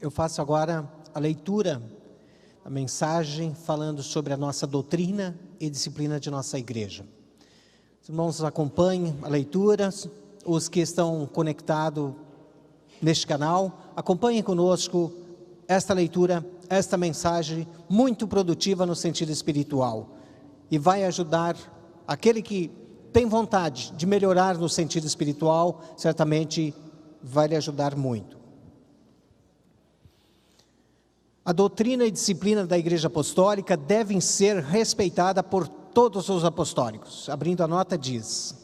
Eu faço agora a leitura, a mensagem falando sobre a nossa doutrina e disciplina de nossa igreja. Os irmãos acompanhem a leitura, os que estão conectados neste canal, acompanhem conosco esta leitura, esta mensagem muito produtiva no sentido espiritual e vai ajudar aquele que tem vontade de melhorar no sentido espiritual, certamente vai lhe ajudar muito. A doutrina e disciplina da Igreja Apostólica devem ser respeitadas por todos os apostólicos. Abrindo a nota diz: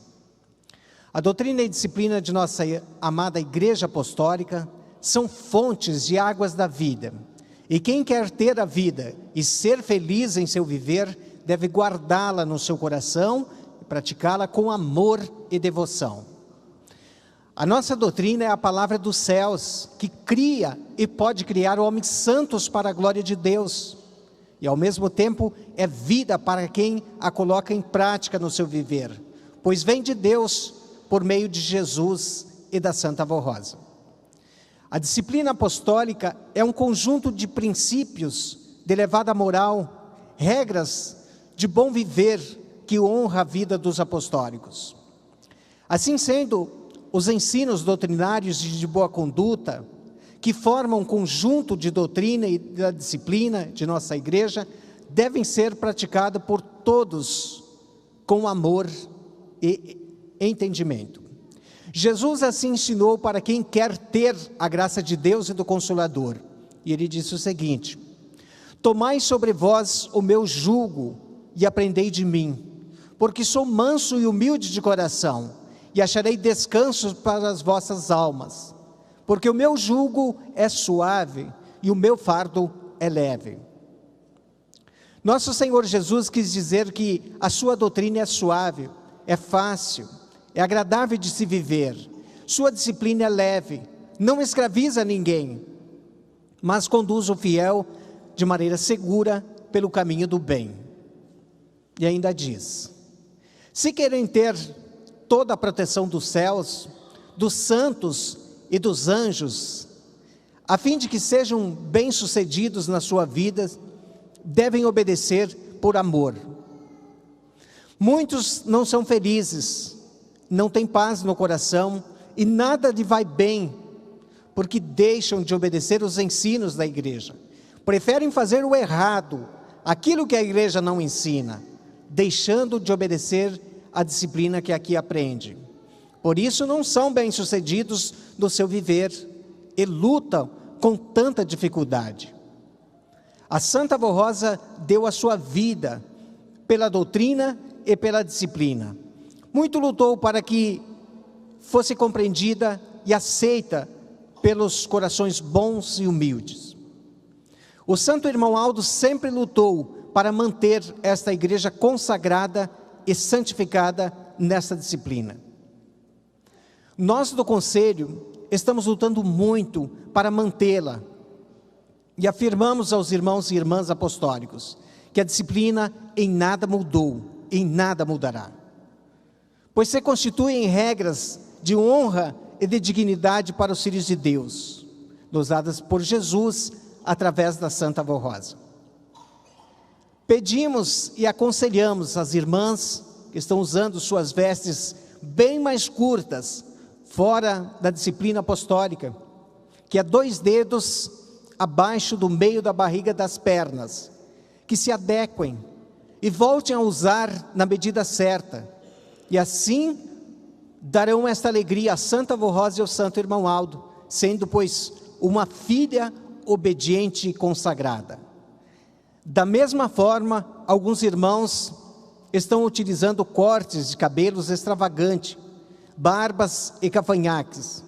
a doutrina e disciplina de nossa amada Igreja Apostólica são fontes de águas da vida. E quem quer ter a vida e ser feliz em seu viver, deve guardá-la no seu coração e praticá-la com amor e devoção. A nossa doutrina é a palavra dos céus, que cria e pode criar homens santos para a glória de Deus. E ao mesmo tempo é vida para quem a coloca em prática no seu viver, pois vem de Deus por meio de Jesus e da Santa Avó Rosa. A disciplina apostólica é um conjunto de princípios de elevada moral, regras de bom viver que honra a vida dos apostólicos. Assim sendo, os ensinos doutrinários de boa conduta, que formam um conjunto de doutrina e da disciplina de nossa igreja, devem ser praticados por todos com amor e entendimento. Jesus assim ensinou para quem quer ter a graça de Deus e do Consolador. E ele disse o seguinte: tomai sobre vós o meu jugo e aprendei de mim, porque sou manso e humilde de coração, e acharei descanso para as vossas almas, porque o meu jugo é suave e o meu fardo é leve. Nosso Senhor Jesus quis dizer que a sua doutrina é suave, é fácil, é agradável de se viver. Sua disciplina é leve, não escraviza ninguém, mas conduz o fiel de maneira segura pelo caminho do bem. E ainda diz: se querem ter toda a proteção dos céus, dos santos e dos anjos, a fim de que sejam bem-sucedidos na sua vida, devem obedecer por amor. Muitos não são felizes, não têm paz no coração e nada lhe vai bem, porque deixam de obedecer os ensinos da igreja. Preferem fazer o errado, aquilo que a igreja não ensina, deixando de obedecer a disciplina que aqui aprende. Por isso não são bem-sucedidos no seu viver e lutam com tanta dificuldade. A Santa Avó Rosa deu a sua vida pela doutrina e pela disciplina. Muito lutou para que fosse compreendida e aceita pelos corações bons e humildes. O Santo Irmão Aldo sempre lutou para manter esta igreja consagrada e santificada nessa disciplina. Nós do Conselho estamos lutando muito para mantê-la e afirmamos aos irmãos e irmãs apostólicos que a disciplina em nada mudou, em nada mudará, pois se constituem regras de honra e de dignidade para os filhos de Deus, nos dadas por Jesus através da Santa Avó Rosa. Pedimos e aconselhamos as irmãs que estão usando suas vestes bem mais curtas, fora da disciplina apostólica, que é 2 dedos abaixo do meio da barriga das pernas, que se adequem e voltem a usar na medida certa, e assim darão esta alegria à Santa Avó Rosa e ao Santo Irmão Aldo, sendo, pois, uma filha obediente e consagrada. Da mesma forma, alguns irmãos estão utilizando cortes de cabelos extravagantes, barbas e cavanhaques.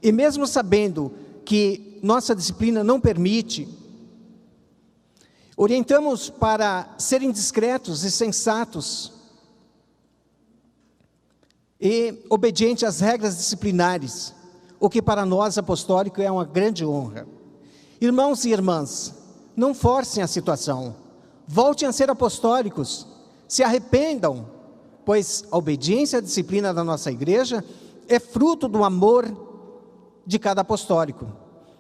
E mesmo sabendo que nossa disciplina não permite, orientamos para serem discretos e sensatos e obedientes às regras disciplinares, o que para nós apostólicos é uma grande honra. Irmãos e irmãs, não forcem a situação, voltem a ser apostólicos, se arrependam, pois a obediência à disciplina da nossa igreja é fruto do amor de cada apostólico.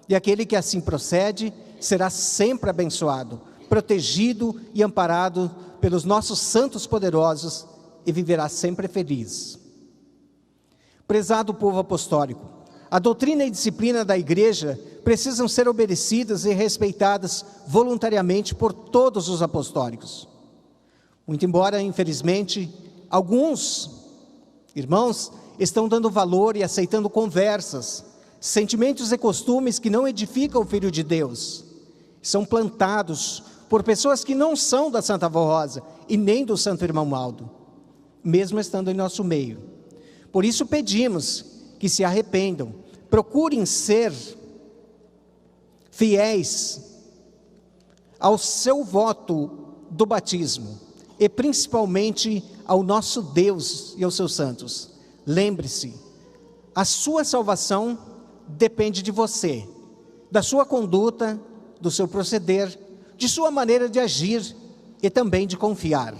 E aquele que assim procede será sempre abençoado, protegido e amparado pelos nossos santos poderosos e viverá sempre feliz. Prezado povo apostólico, a doutrina e disciplina da igreja precisam ser obedecidas e respeitadas voluntariamente por todos os apostólicos. Muito embora, infelizmente, alguns irmãos estão dando valor e aceitando conversas, sentimentos e costumes que não edificam o Filho de Deus. São plantados por pessoas que não são da Santa Avó Rosa e nem do Santo Irmão Aldo, mesmo estando em nosso meio. Por isso pedimos que se arrependam, procurem ser fiéis ao seu voto do batismo e principalmente ao nosso Deus e aos seus santos. Lembre-se, a sua salvação depende de você, da sua conduta, do seu proceder, de sua maneira de agir e também de confiar.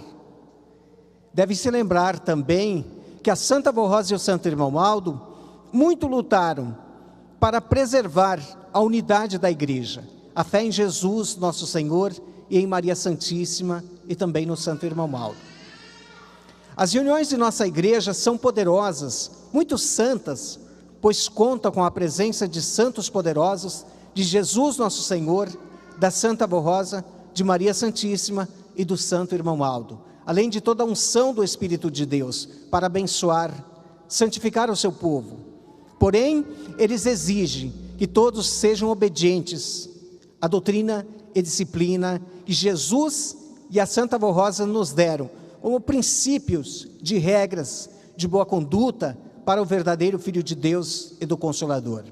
Deve-se lembrar também que a Santa Avó Rosa e o Santo Irmão Aldo muito lutaram para preservar a unidade da igreja, a fé em Jesus, nosso Senhor, e em Maria Santíssima e também no Santo Irmão Aldo. As reuniões de nossa igreja são poderosas, muito santas, pois contam com a presença de santos poderosos, de Jesus nosso Senhor, da Santa Avó Rosa, de Maria Santíssima e do Santo Irmão Aldo, além de toda a unção do Espírito de Deus para abençoar, santificar o seu povo. Porém, eles exigem que todos sejam obedientes à doutrina e disciplina que Jesus e a Santa Avó Rosa nos deram, como princípios de regras de boa conduta para o verdadeiro Filho de Deus e do Consolador.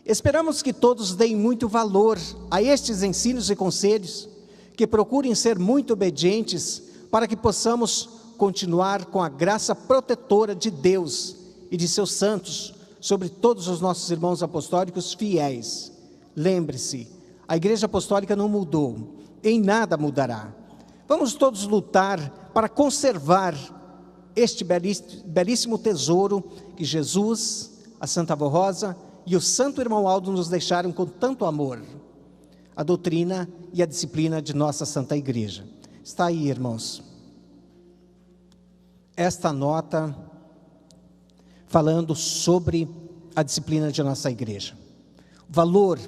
Esperamos que todos deem muito valor a estes ensinos e conselhos, que procurem ser muito obedientes para que possamos continuar com a graça protetora de Deus e de seus santos sobre todos os nossos irmãos apostólicos fiéis. Lembre-se, a Igreja Apostólica não mudou, em nada mudará. Vamos todos lutar para conservar este belíssimo tesouro que Jesus, a Santa Avó Rosa e o Santo Irmão Aldo nos deixaram com tanto amor, a doutrina e a disciplina de nossa Santa Igreja. Está aí, irmãos, esta nota falando sobre a disciplina de nossa igreja, o valor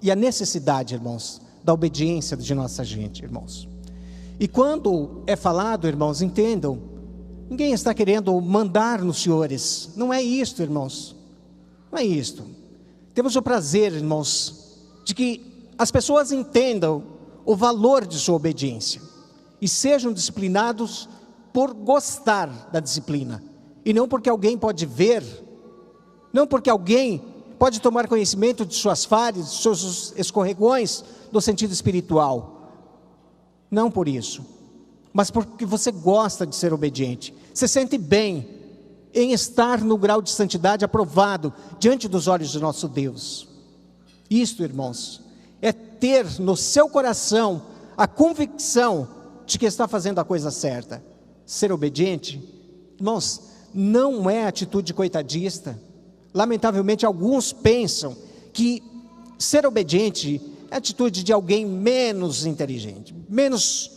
e a necessidade, irmãos, da obediência de nossa gente, irmãos. E quando é falado, irmãos, entendam, ninguém está querendo mandar nos senhores, não é isto, irmãos, não é isto. Temos o prazer, irmãos, de que as pessoas entendam o valor de sua obediência e sejam disciplinados por gostar da disciplina, e não porque alguém pode ver, não porque alguém pode tomar conhecimento de suas falhas, de seus escorregões no sentido espiritual. Não por isso, mas porque você gosta de ser obediente, se sente bem em estar no grau de santidade aprovado diante dos olhos de nosso Deus. Isto, irmãos, é ter no seu coração a convicção de que está fazendo a coisa certa. Ser obediente, irmãos, não é atitude coitadista. Lamentavelmente, alguns pensam que ser obediente é atitude de alguém menos inteligente, menos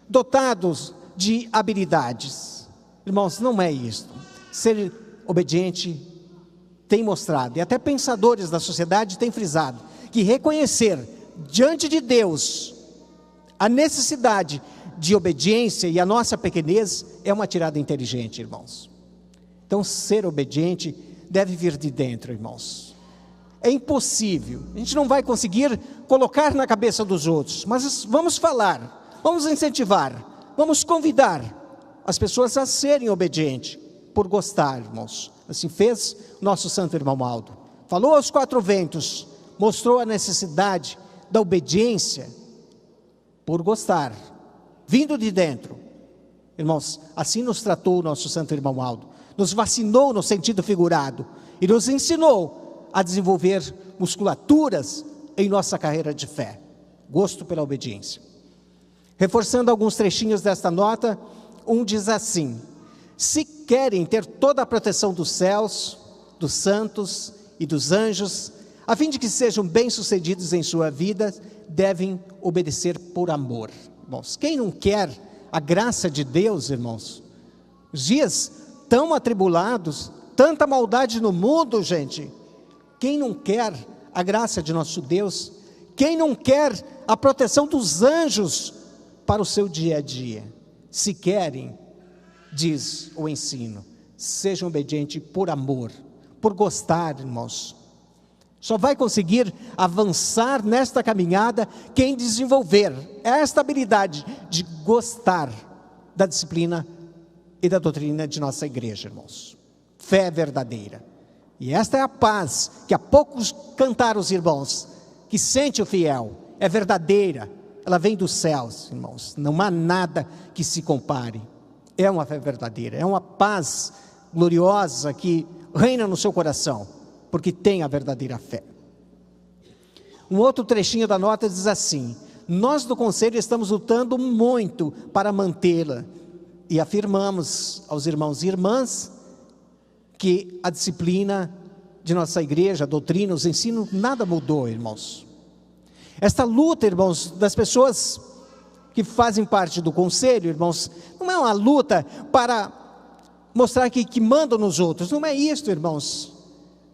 dotados de habilidades. Irmãos, não é isto. Ser obediente tem mostrado, e até pensadores da sociedade têm frisado, que reconhecer diante de Deus a necessidade de obediência e a nossa pequenez é uma tirada inteligente, irmãos. Então, ser obediente deve vir de dentro, irmãos. É impossível, a gente não vai conseguir colocar na cabeça dos outros, mas vamos falar, vamos incentivar, vamos convidar as pessoas a serem obedientes, por gostar, irmãos. Assim fez nosso Santo Irmão Aldo. Falou aos quatro ventos, mostrou a necessidade da obediência por gostar, vindo de dentro. Irmãos, assim nos tratou o nosso Santo Irmão Aldo. Nos vacinou no sentido figurado e nos ensinou a desenvolver musculaturas em nossa carreira de fé. Gosto pela obediência. Reforçando alguns trechinhos desta nota, um diz assim: se querem ter toda a proteção dos céus, dos santos e dos anjos, a fim de que sejam bem-sucedidos em sua vida, devem obedecer por amor. Irmãos, quem não quer a graça de Deus, irmãos? Os dias tão atribulados, tanta maldade no mundo, gente. Quem não quer a graça de nosso Deus? Quem não quer a proteção dos anjos para o seu dia a dia? Se querem, diz o ensino, sejam obedientes por amor, por gostar, irmãos. Só vai conseguir avançar nesta caminhada quem desenvolver esta habilidade de gostar da disciplina e da doutrina de nossa igreja, irmãos. Fé verdadeira. E esta é a paz que há poucos cantaram os irmãos, que sente o fiel, é verdadeira, ela vem dos céus, irmãos. Não há nada que se compare. É uma fé verdadeira, é uma paz gloriosa que reina no seu coração, porque tem a verdadeira fé. Um outro trechinho da nota diz assim: nós do conselho estamos lutando muito para mantê-la, e afirmamos aos irmãos e irmãs que a disciplina de nossa igreja, a doutrina, os ensinos, nada mudou, irmãos. Esta luta, irmãos, das pessoas que fazem parte do conselho, irmãos, não é uma luta para mostrar que mandam nos outros, não é isso, irmãos.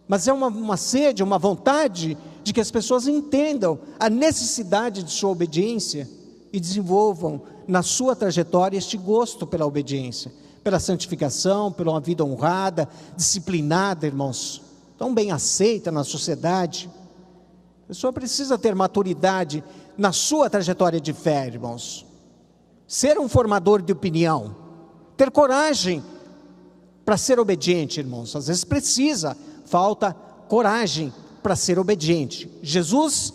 Mas é uma sede, uma vontade de que as pessoas entendam a necessidade de sua obediência e desenvolvam na sua trajetória este gosto pela obediência, pela santificação, pela uma vida honrada, disciplinada, irmãos, tão bem aceita na sociedade. A pessoa precisa ter maturidade na sua trajetória de fé, irmãos. Ser um formador de opinião, ter coragem para ser obediente, irmãos. Às vezes precisa, falta coragem para ser obediente. Jesus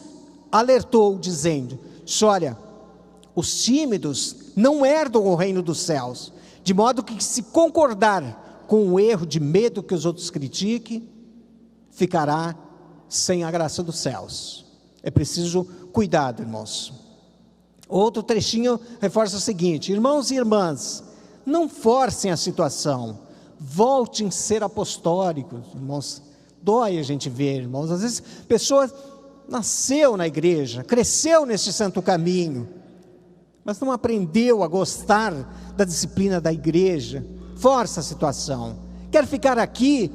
alertou dizendo: olha, os tímidos não herdam o reino dos céus, de modo que se concordar com o erro de medo que os outros critiquem, ficará sem a graça dos céus. É preciso cuidado, irmãos. Outro trechinho reforça o seguinte: irmãos e irmãs, não forcem a situação, voltem a ser apostólicos, irmãos. Dói a gente ver, irmãos, às vezes a pessoa nasceu na igreja, cresceu nesse santo caminho, mas não aprendeu a gostar da disciplina da igreja, força a situação, quer ficar aqui,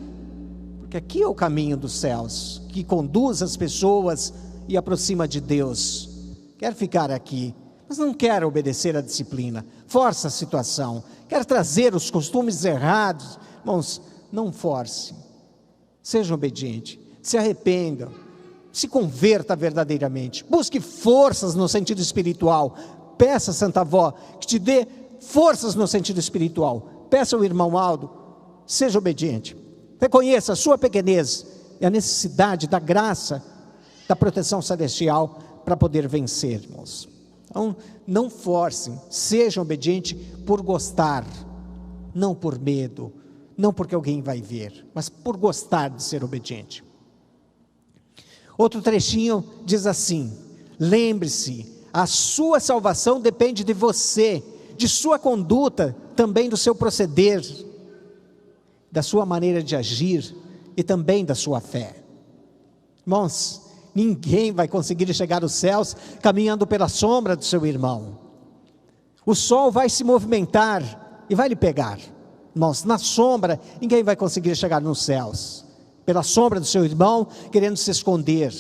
porque aqui é o caminho dos céus, que conduz as pessoas e aproxima de Deus, quer ficar aqui, mas não quer obedecer à disciplina, força a situação, quer trazer os costumes errados, irmãos, não force, seja obediente, se arrependa, se converta verdadeiramente, busque forças no sentido espiritual, peça a Santa Avó que te dê forças no sentido espiritual, peça ao irmão Aldo, seja obediente, reconheça a sua pequenez e a necessidade da graça, da proteção celestial para poder vencer, irmãos. Então, não forcem, sejam obedientes por gostar, não por medo, não porque alguém vai ver, mas por gostar de ser obediente. Outro trechinho diz assim: lembre-se, a sua salvação depende de você, de sua conduta, também do seu proceder, da sua maneira de agir e também da sua fé. Irmãos, ninguém vai conseguir chegar aos céus caminhando pela sombra do seu irmão. O sol vai se movimentar e vai lhe pegar. Irmãos, na sombra, ninguém vai conseguir chegar nos céus. Pela sombra do seu irmão, querendo se esconder.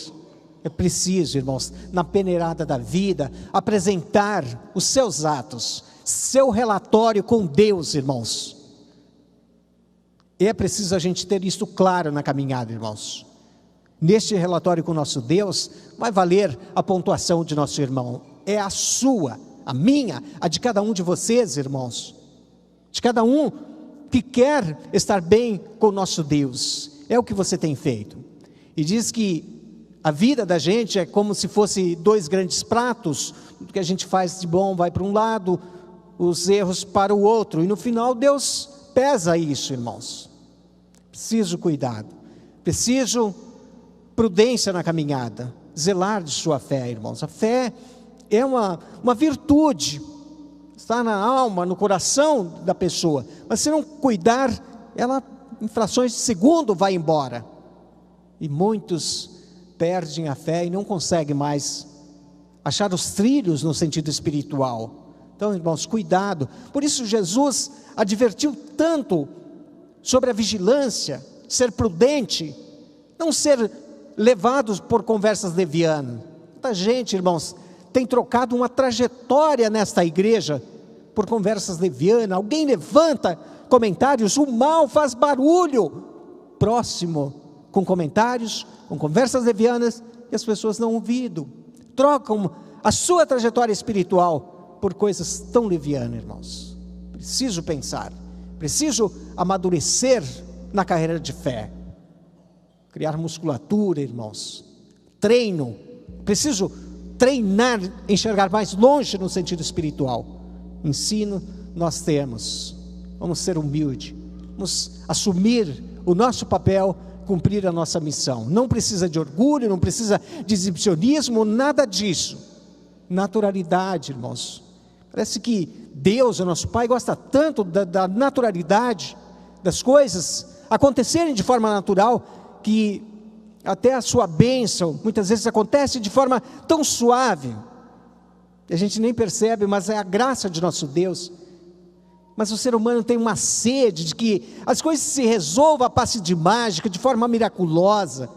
É preciso, irmãos, na peneirada da vida, apresentar os seus atos, seu relatório com Deus, irmãos. E é preciso a gente ter isso claro na caminhada, irmãos. Neste relatório com o nosso Deus, vai valer a pontuação de nosso irmão. É a sua, a minha, a de cada um de vocês, irmãos. De cada um que quer estar bem com o nosso Deus. É o que você tem feito. E diz que a vida da gente é como se fosse dois grandes pratos. O que a gente faz de bom vai para um lado, os erros para o outro. E no final Deus pesa isso, irmãos. Preciso cuidado. Preciso prudência na caminhada. Zelar de sua fé, irmãos. A fé é uma virtude. Está na alma, no coração da pessoa. Mas se não cuidar, ela, em frações de segundo, vai embora. E muitos perdem a fé e não conseguem mais achar os trilhos no sentido espiritual. Então, irmãos, cuidado. Por isso Jesus advertiu tanto sobre a vigilância, ser prudente, não ser levados por conversas levianas. Muita gente, irmãos, tem trocado uma trajetória nesta igreja por conversas levianas. Alguém levanta comentários, o mal faz barulho próximo, com comentários, com conversas levianas, e as pessoas não ouviram. Trocam a sua trajetória espiritual por coisas tão levianas, irmãos. Preciso pensar, preciso amadurecer na carreira de fé, criar musculatura, irmãos, treino, preciso treinar, enxergar mais longe no sentido espiritual. Ensino nós temos, vamos ser humildes, vamos assumir o nosso papel, cumprir a nossa missão. Não precisa de orgulho, não precisa de exibicionismo, nada disso. Naturalidade, irmãos. Parece que Deus, o nosso Pai, gosta tanto da naturalidade, das coisas acontecerem de forma natural, que até a sua bênção, muitas vezes acontece de forma tão suave, a gente nem percebe, mas é a graça de nosso Deus. Mas o ser humano tem uma sede de que as coisas se resolvam a passe de mágica, de forma miraculosa.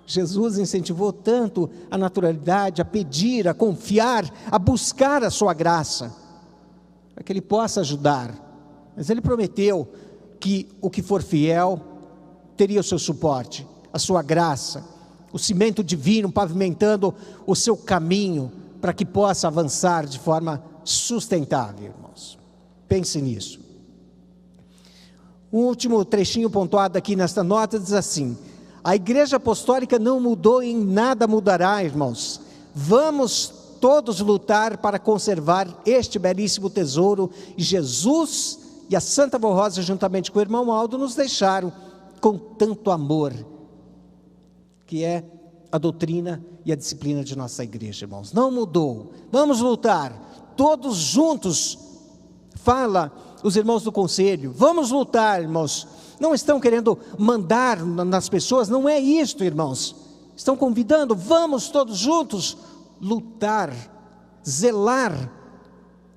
Jesus incentivou tanto a naturalidade, a pedir, a confiar, a buscar a sua graça, para que Ele possa ajudar. Mas Ele prometeu que o que for fiel teria o seu suporte, a sua graça, o cimento divino pavimentando o seu caminho, para que possa avançar de forma sustentável, irmãos. Pense nisso. O último trechinho pontuado aqui nesta nota diz assim: a igreja apostólica não mudou e em nada mudará, irmãos. Vamos todos lutar para conservar este belíssimo tesouro. E Jesus e a Santa Vó Rosa, juntamente com o irmão Aldo, nos deixaram com tanto amor, que é a doutrina e a disciplina de nossa igreja, irmãos. Não mudou. Vamos lutar, todos juntos. Fala os irmãos do conselho, vamos lutar, irmãos. Não estão querendo mandar nas pessoas, não é isto, irmãos. Estão convidando, vamos todos juntos lutar, zelar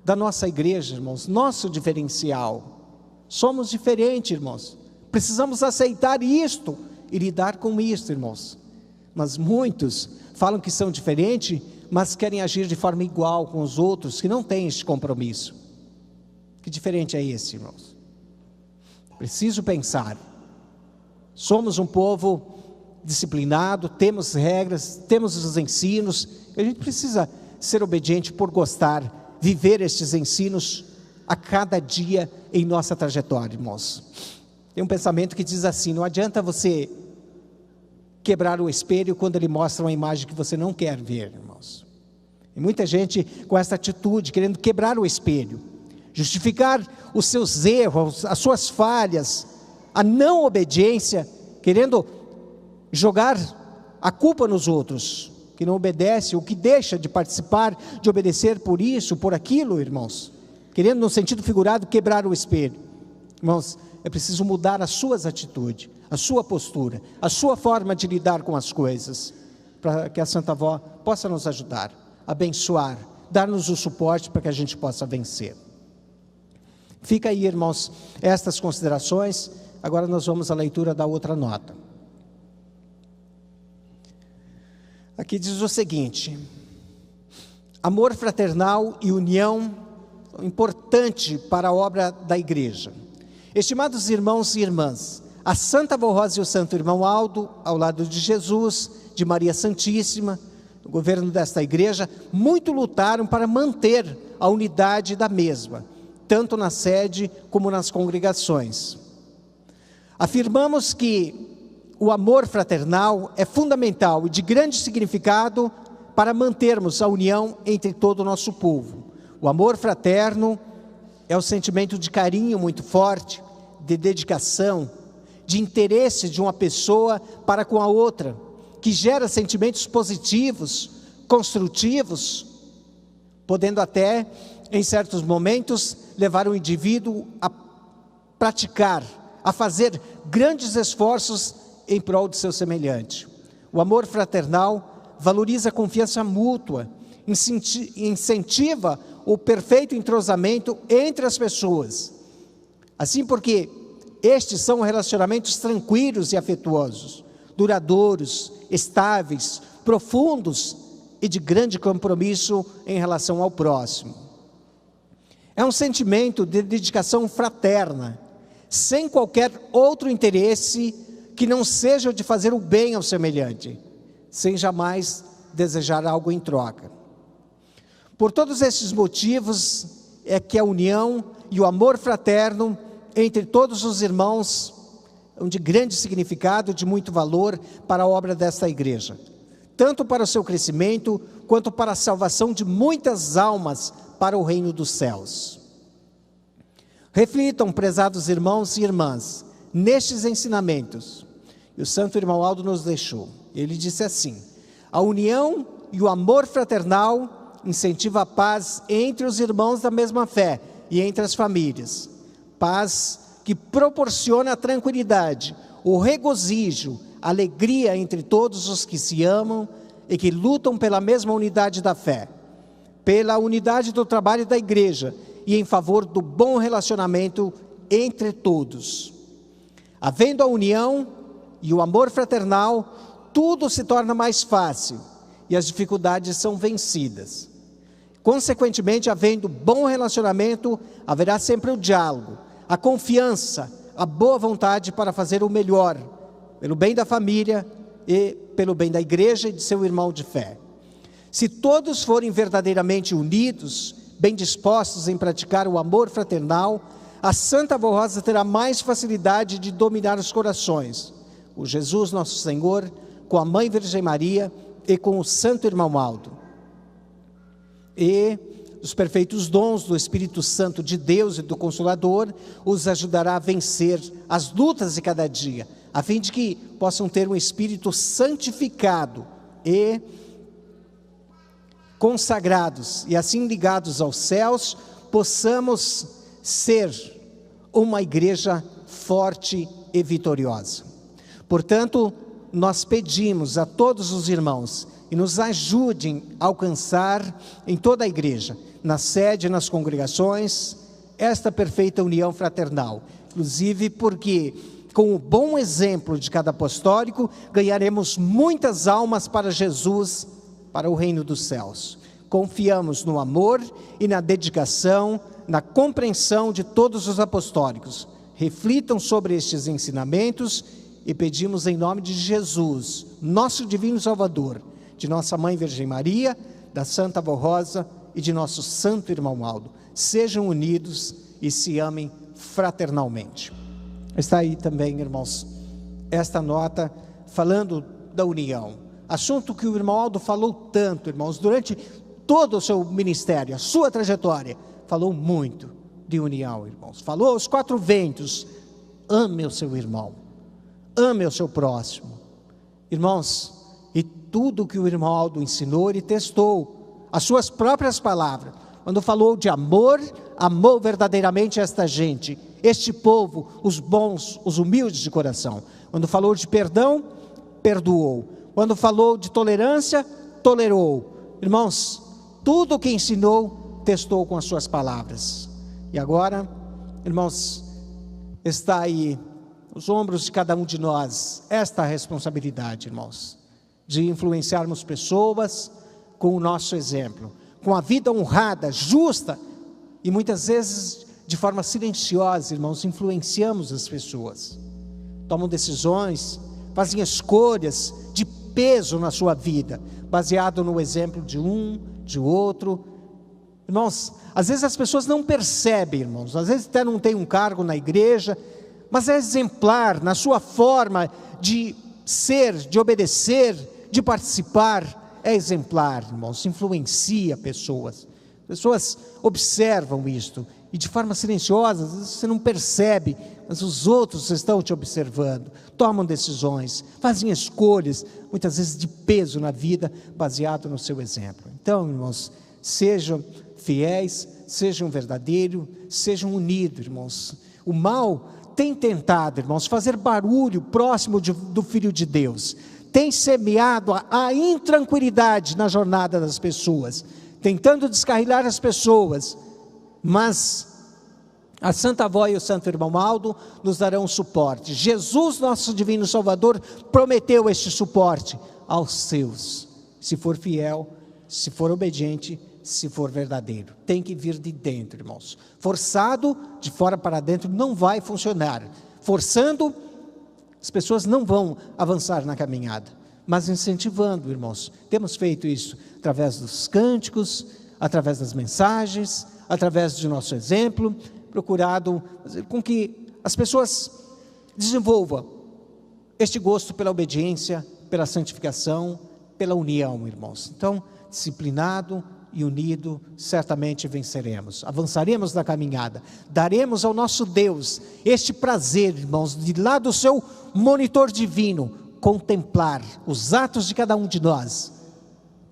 da nossa igreja, irmãos, nosso diferencial. Somos diferentes, irmãos. Precisamos aceitar isto e lidar com isto, irmãos. Mas muitos falam que são diferentes, mas querem agir de forma igual com os outros, que não têm este compromisso. Que diferente é esse, irmãos? Preciso pensar. Somos um povo disciplinado, temos regras, temos os ensinos. A gente precisa ser obediente por gostar, viver estes ensinos a cada dia em nossa trajetória, irmãos. Tem um pensamento que diz assim: não adianta você quebrar o espelho quando ele mostra uma imagem que você não quer ver, irmãos. E muita gente com essa atitude, querendo quebrar o espelho, justificar os seus erros, as suas falhas, a não obediência, querendo jogar a culpa nos outros, que não obedece, ou que deixa de participar, de obedecer por isso, por aquilo, irmãos, querendo no sentido figurado quebrar o espelho. Irmãos, é preciso mudar as suas atitudes, a sua postura, a sua forma de lidar com as coisas, para que a Santa Vó possa nos ajudar, abençoar, dar-nos o suporte para que a gente possa vencer. Fica aí, irmãos, estas considerações. Agora nós vamos à leitura da outra nota. Aqui diz o seguinte: amor fraternal e união são importantes para a obra da igreja. Estimados irmãos e irmãs, a Santa Vó Rosa e o Santo Irmão Aldo, ao lado de Jesus, de Maria Santíssima, no governo desta igreja, muito lutaram para manter a unidade da mesma, tanto na sede como nas congregações. Afirmamos que o amor fraternal é fundamental e de grande significado para mantermos a união entre todo o nosso povo. O amor fraterno é o sentimento de carinho muito forte, de dedicação, de interesse de uma pessoa para com a outra, que gera sentimentos positivos, construtivos, podendo até, em certos momentos, levar o indivíduo a praticar, a fazer grandes esforços em prol do seu semelhante. O amor fraternal valoriza a confiança mútua, incentiva o perfeito entrosamento entre as pessoas. Assim, porque estes são relacionamentos tranquilos e afetuosos, duradouros, estáveis, profundos e de grande compromisso em relação ao próximo. É um sentimento de dedicação fraterna, sem qualquer outro interesse que não seja o de fazer o bem ao semelhante, sem jamais desejar algo em troca. Por todos esses motivos é que a união e o amor fraterno entre todos os irmãos são de grande significado, de muito valor para a obra desta igreja, tanto para o seu crescimento, quanto para a salvação de muitas almas para o reino dos céus. Reflitam, prezados irmãos e irmãs, nestes ensinamentos. E o santo irmão Aldo nos deixou. Ele disse assim: a união e o amor fraternal incentiva a paz entre os irmãos da mesma fé e entre as famílias. Paz que proporciona a tranquilidade, o regozijo, a alegria entre todos os que se amam e que lutam pela mesma unidade da fé, pela unidade do trabalho da igreja e em favor do bom relacionamento entre todos. Havendo a união e o amor fraternal, tudo se torna mais fácil e as dificuldades são vencidas. Consequentemente, havendo bom relacionamento, haverá sempre o diálogo, a confiança, a boa vontade para fazer o melhor, pelo bem da família e pelo bem da igreja e de seu irmão de fé. Se todos forem verdadeiramente unidos, bem dispostos em praticar o amor fraternal, a Santa Avó Rosa terá mais facilidade de dominar os corações. O Jesus nosso Senhor, com a Mãe Virgem Maria e com o Santo Irmão Aldo. E os perfeitos dons do Espírito Santo de Deus e do Consolador os ajudará a vencer as lutas de cada dia, a fim de que possam ter um espírito santificado e consagrados, e assim ligados aos céus, possamos ser uma igreja forte e vitoriosa. Portanto, nós pedimos a todos os irmãos e nos ajudem a alcançar em toda a igreja, na sede, nas congregações, esta perfeita união fraternal. Inclusive porque, com o bom exemplo de cada apostólico, ganharemos muitas almas para Jesus, para o reino dos céus. Confiamos no amor e na dedicação, na compreensão de todos os apostólicos. Reflitam sobre estes ensinamentos e pedimos em nome de Jesus, nosso divino Salvador, de nossa Mãe Virgem Maria, da Santa Avó Rosa e de nosso Santo Irmão Aldo. Sejam unidos e se amem fraternalmente. Está aí também, irmãos, esta nota falando da união. Assunto que o irmão Aldo falou tanto, irmãos, durante todo o seu ministério, a sua trajetória, falou muito de união, irmãos. Falou aos quatro ventos: ame o seu irmão, ame o seu próximo. Irmãos, e tudo que o irmão Aldo ensinou, ele testou, as suas próprias palavras. Quando falou de amor, amou verdadeiramente esta gente, este povo, os bons, os humildes de coração. Quando falou de perdão, perdoou. Quando falou de tolerância, tolerou. Irmãos, tudo o que ensinou, testou com as suas palavras. E agora, irmãos, está aí nos ombros de cada um de nós esta responsabilidade, irmãos, de influenciarmos pessoas com o nosso exemplo, com a vida honrada, justa, e muitas vezes de forma silenciosa, irmãos, influenciamos as pessoas. Tomam decisões, fazem escolhas de peso na sua vida, baseado no exemplo de um, de outro. Irmãos, às vezes as pessoas não percebem, irmãos, às vezes até não tem um cargo na igreja, mas é exemplar na sua forma de ser, de obedecer, de participar, é exemplar, irmãos, influencia pessoas. Pessoas observam isto, e de forma silenciosa, às vezes você não percebe, mas os outros estão te observando, tomam decisões, fazem escolhas, muitas vezes de peso na vida, baseado no seu exemplo. Então, irmãos, sejam fiéis, sejam verdadeiros, sejam unidos, irmãos. O mal tem tentado, irmãos, fazer barulho próximo do Filho de Deus, tem semeado a intranquilidade na jornada das pessoas, tentando descarrilar as pessoas, mas a Santa Avó e o Santo Irmão Aldo nos darão suporte. Jesus, nosso Divino Salvador, prometeu este suporte aos seus, se for fiel, se for obediente, se for verdadeiro. Tem que vir de dentro, irmãos. Forçado, de fora para dentro, não vai funcionar. Forçando, as pessoas não vão avançar na caminhada, mas incentivando, irmãos. Temos feito isso através dos cânticos, através das mensagens, através de nosso exemplo, procurado fazer com que as pessoas desenvolvam este gosto pela obediência, pela santificação, pela união, irmãos. Então, disciplinado e unido, certamente venceremos, avançaremos na caminhada, daremos ao nosso Deus este prazer, irmãos, de lá do seu monitor divino, contemplar os atos de cada um de nós,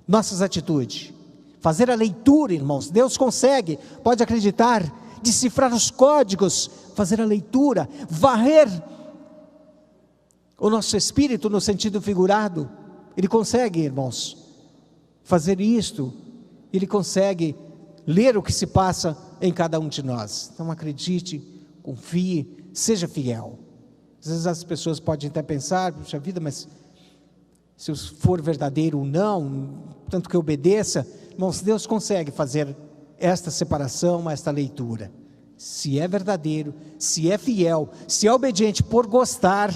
nossas atitudes, fazer a leitura, irmãos. Deus consegue, pode acreditar, decifrar os códigos, fazer a leitura, varrer o nosso espírito no sentido figurado. Ele consegue, irmãos, fazer isto. Ele consegue ler o que se passa em cada um de nós. Então acredite, confie, seja fiel. Às vezes as pessoas podem até pensar, puxa vida, mas se eu for verdadeiro ou não, tanto que obedeça, irmãos, Deus consegue fazer esta separação, esta leitura. Se é verdadeiro, se é fiel, se é obediente por gostar,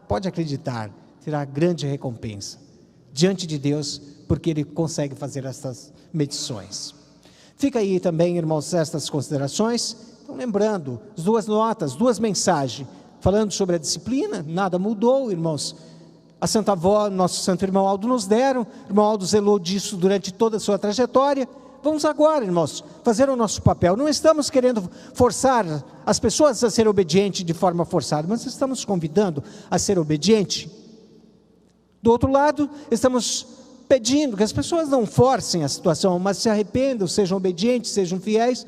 pode acreditar, terá grande recompensa diante de Deus, porque Ele consegue fazer estas medições. Fica aí também, irmãos, estas considerações. Então, lembrando, as duas notas, duas mensagens, falando sobre a disciplina, nada mudou, irmãos. A Santa Avó, nosso Santo Irmão Aldo nos deram, o Irmão Aldo zelou disso durante toda a sua trajetória. Vamos agora, irmãos, fazer o nosso papel. Não estamos querendo forçar as pessoas a ser obedientes de forma forçada, mas estamos convidando a ser obediente. Do outro lado, estamos pedindo que as pessoas não forcem a situação, mas se arrependam, sejam obedientes, sejam fiéis,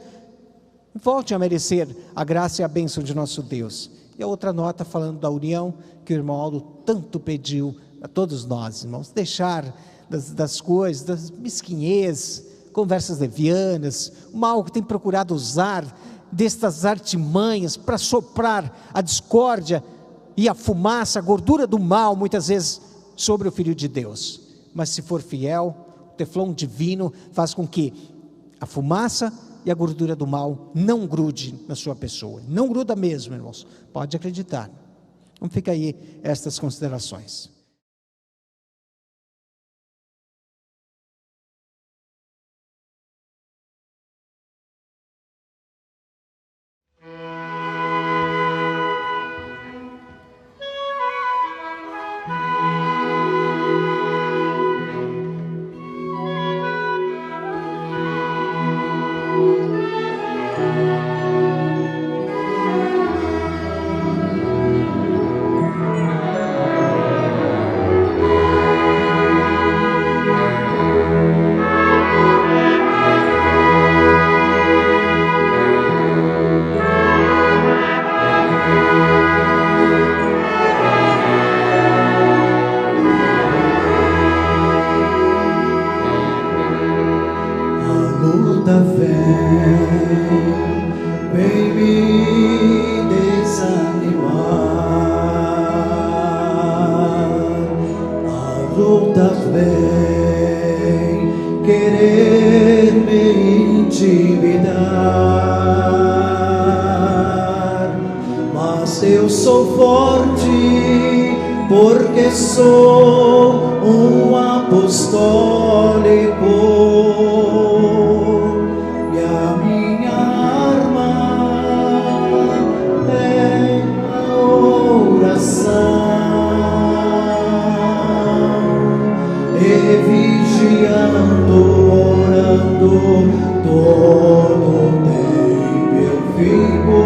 e voltem a merecer a graça e a bênção de nosso Deus. E a outra nota falando da união, que o irmão Aldo tanto pediu a todos nós, irmãos, deixar das coisas, das mesquinhez, conversas levianas, o mal que tem procurado usar destas artimanhas para soprar a discórdia e a fumaça, a gordura do mal, muitas vezes, sobre o Filho de Deus. Mas se for fiel, o teflon divino faz com que a fumaça e a gordura do mal não grude na sua pessoa. Não gruda mesmo, irmãos. Pode acreditar. Então fica aí estas considerações. Porque sou um apostólico e a minha arma é a oração, e vigiando, orando, todo o tempo eu fico.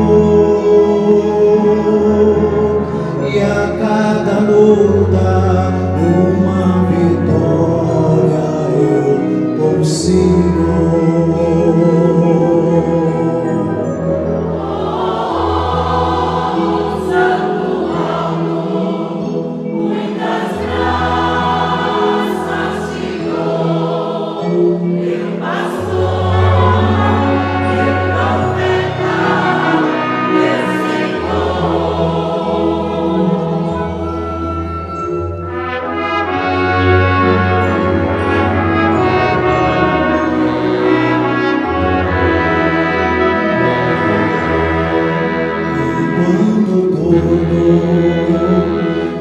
E a cada luta uma vitória eu consigo. Santo alto, muitas graças.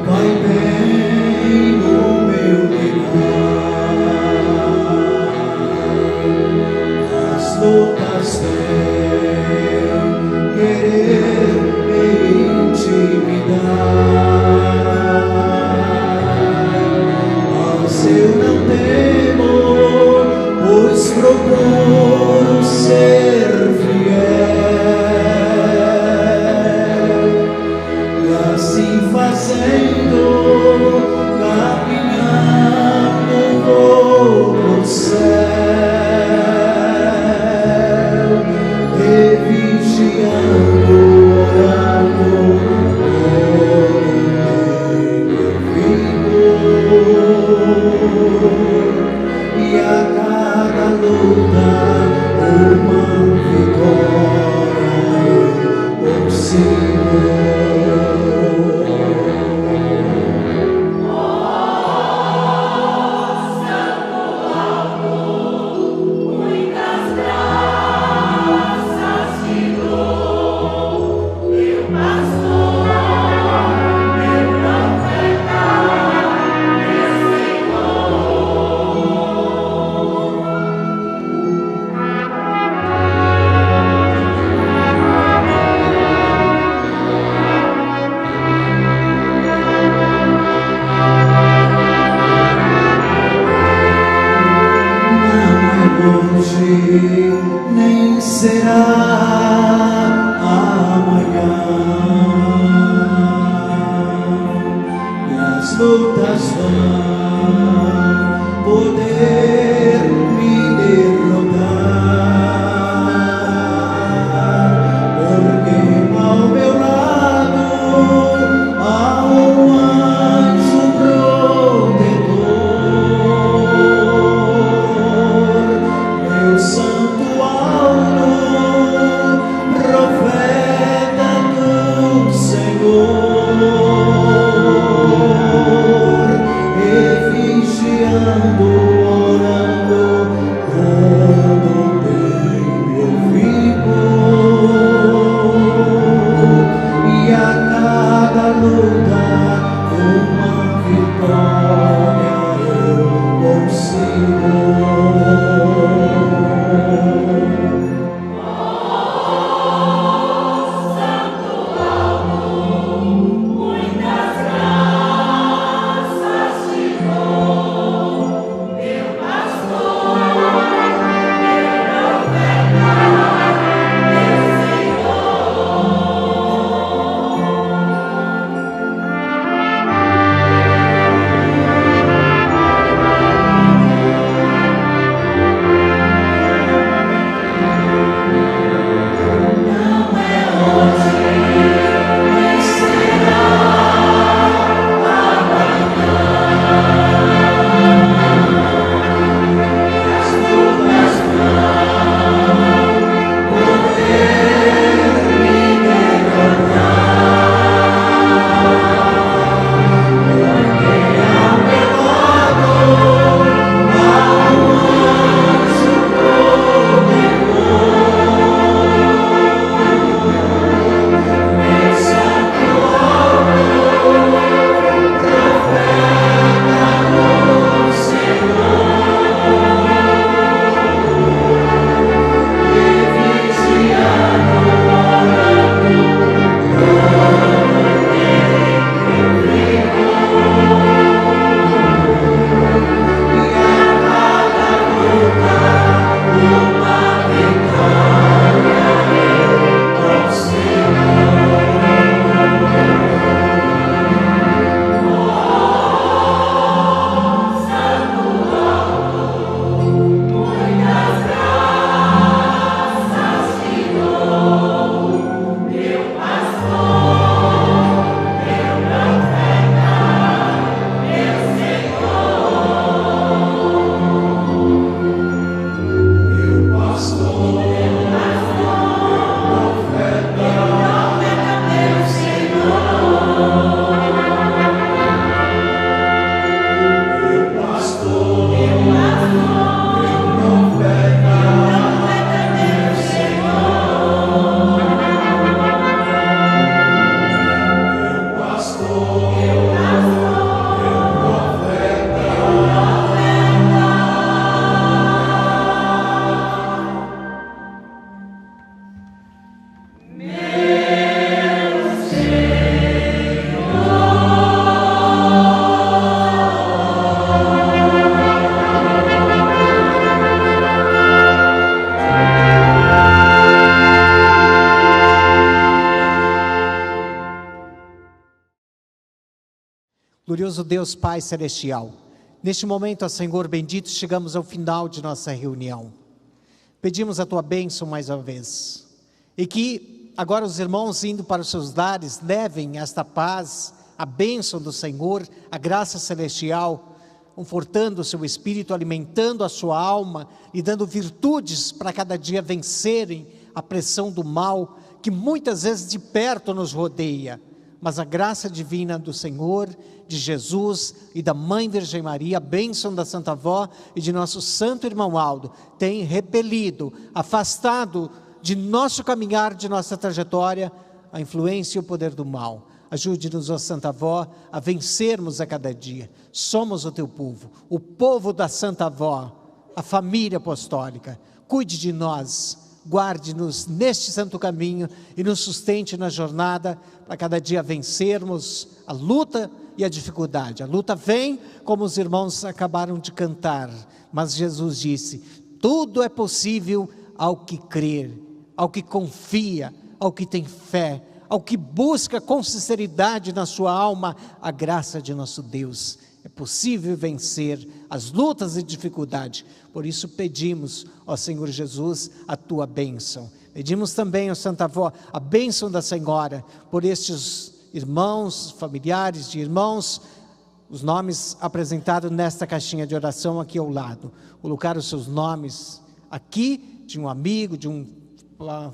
vai bem no meu ligar. As lutas vêm querer me intimidar, mas eu não temo, pois procuro ser fiel, e assim fazendo, caminhando vou pro céu, e vigiando, orando, e a cada luta uma vitória eu consigo. Hoje nem será amanhã, e as lutas vão poder me derrotar, porque ao meu lado há um anjo protetor, meu santo alto, profeta do Senhor, e vigiando, orando, todo bem eu fico, e a cada luta uma vitória eu consigo. Glorioso Deus Pai Celestial, neste momento, ó Senhor bendito, chegamos ao final de nossa reunião. Pedimos a Tua bênção mais uma vez, e que agora os irmãos indo para os seus lares, levem esta paz, a bênção do Senhor, a graça celestial, confortando o seu espírito, alimentando a sua alma, e dando virtudes para cada dia vencerem a pressão do mal, que muitas vezes de perto nos rodeia, mas a graça divina do Senhor, de Jesus e da Mãe Virgem Maria, a bênção da Santa Avó e de nosso Santo Irmão Aldo, tem repelido, afastado de nosso caminhar, de nossa trajetória, a influência e o poder do mal. Ajude-nos, ó Santa Avó, a vencermos a cada dia. Somos o Teu povo, o povo da Santa Avó, a família apostólica. Cuide de nós, guarde-nos neste santo caminho e nos sustente na jornada, para cada dia vencermos a luta e a dificuldade. A luta vem, como os irmãos acabaram de cantar, mas Jesus disse: tudo é possível ao que crer, ao que confia, ao que tem fé, ao que busca com sinceridade na sua alma a graça de nosso Deus. É possível vencer as lutas e dificuldades. Por isso pedimos, ó Senhor Jesus, a Tua bênção. Pedimos também, ó Santa Avó, a bênção da Senhora, por estes irmãos, familiares de irmãos, os nomes apresentados nesta caixinha de oração aqui ao lado. Colocar os seus nomes aqui, de um amigo, de um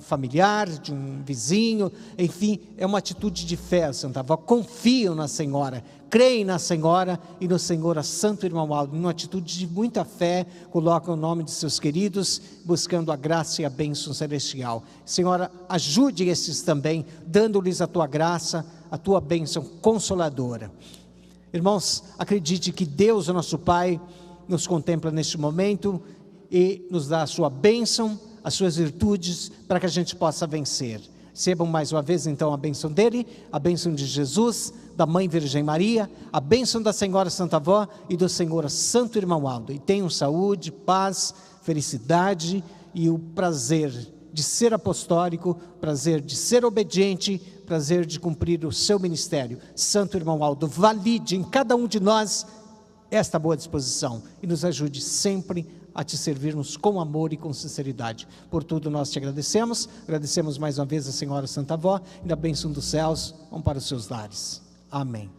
familiar, de um vizinho, enfim, é uma atitude de fé, Santa Avó. Confiam na Senhora, creem na Senhora e no Senhor, a Santo Irmão Aldo, numa atitude de muita fé, colocam o nome de seus queridos, buscando a graça e a bênção celestial. Senhora, ajude esses também, dando-lhes a Tua graça, a Tua bênção consoladora. Irmãos, acredite que Deus, o nosso Pai, nos contempla neste momento e nos dá a sua bênção, as suas virtudes, para que a gente possa vencer. Recebam mais uma vez então a bênção dele, a bênção de Jesus, da Mãe Virgem Maria, a bênção da Senhora Santa Avó e do Senhor Santo Irmão Aldo. E tenham saúde, paz, felicidade e o prazer de ser apostólico, prazer de ser obediente, prazer de cumprir o seu ministério. Santo Irmão Aldo, valide em cada um de nós esta boa disposição e nos ajude sempre a Te servirmos com amor e com sinceridade. Por tudo nós Te agradecemos mais uma vez a Senhora Santa Avó, e da bênção dos céus, vão para os seus lares. Amém.